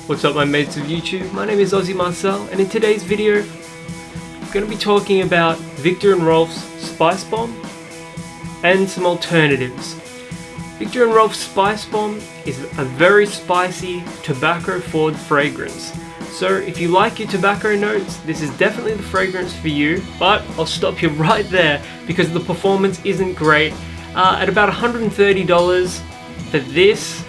What's up my mates of YouTube, my name is Aussie Marcel, and in today's video I'm going to be talking about Viktor Rolf's Spicebomb and some alternatives. Viktor Rolf's Spicebomb is a very spicy tobacco forward fragrance. So if you like your tobacco notes, this is definitely the fragrance for you, but I'll stop you right there because the performance isn't great. At about $130 for this,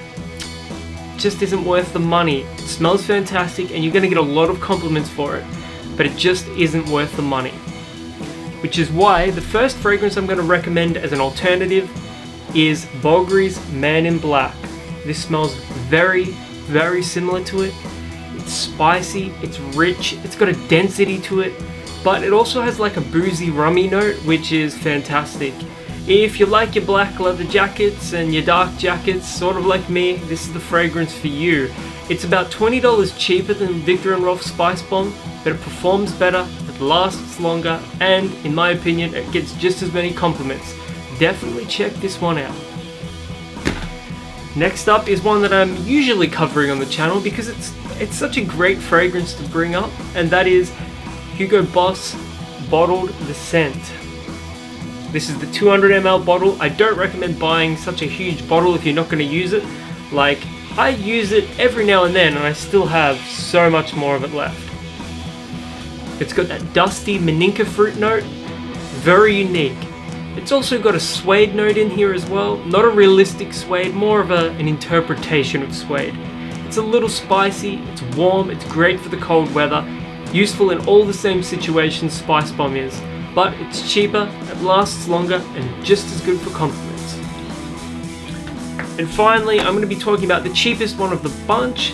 just isn't worth the money. It smells fantastic and you're going to get a lot of compliments for it, but it just isn't worth the money. Which is why the first fragrance I'm going to recommend as an alternative is Bulgari's Man in Black. This smells very, very similar to it. It's spicy, it's rich, it's got a density to it, but it also has like a boozy rummy note, which is fantastic. If you like your black leather jackets and your dark jackets, sort of like me, this is the fragrance for you. It's about $20 cheaper than Viktor Rolf's Spicebomb, but it performs better, it lasts longer, and in my opinion, it gets just as many compliments. Definitely check this one out. Next up is one that I'm usually covering on the channel because it's such a great fragrance to bring up, and that is Hugo Boss Bottled the Scent. This is the 200 ml bottle. I don't recommend buying such a huge bottle if you're not going to use it. Like, I use it every now and then and I still have so much more of it left. It's got that dusty Maninka fruit note, very unique. It's also got a suede note in here as well. Not a realistic suede, more of an interpretation of suede. It's a little spicy, it's warm, it's great for the cold weather, useful in all the same situations Spicebomb is. But it's cheaper, it lasts longer, and just as good for compliments. And finally, I'm going to be talking about the cheapest one of the bunch.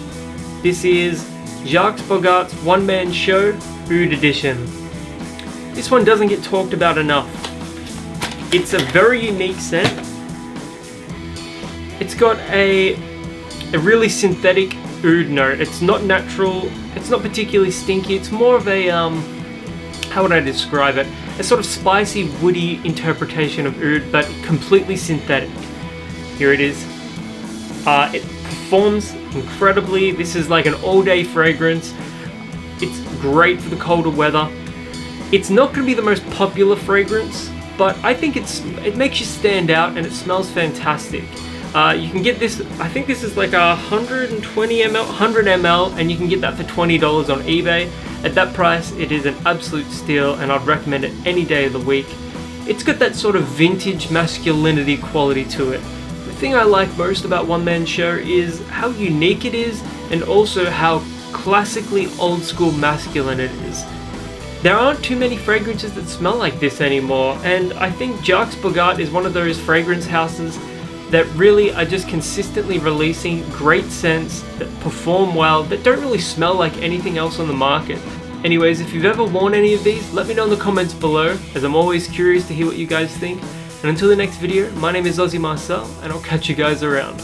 This is Jacques Bogart's One Man Show Oud Edition. This one doesn't get talked about enough. It's a very unique scent. It's got a really synthetic oud note. It's not natural, it's not particularly stinky, it's more of a, how would I describe it? A sort of spicy, woody interpretation of oud, but completely synthetic. Here it is. It performs incredibly. This is like an all-day fragrance. It's great for the colder weather. It's not going to be the most popular fragrance, but I think it makes you stand out and it smells fantastic. You can get this, I think this is like a 120 ml, 100 ml, and you can get that for $20 on eBay. At that price, it is an absolute steal, and I'd recommend it any day of the week. It's got that sort of vintage masculinity quality to it. The thing I like most about One Man Show is how unique it is, and also how classically old school masculine it is. There aren't too many fragrances that smell like this anymore, and I think Jacques Bogart is one of those fragrance houses that really are just consistently releasing great scents that perform well, that don't really smell like anything else on the market. Anyways, if you've ever worn any of these, let me know in the comments below, as I'm always curious to hear what you guys think. And until the next video, my name is Aussie Marcel, and I'll catch you guys around.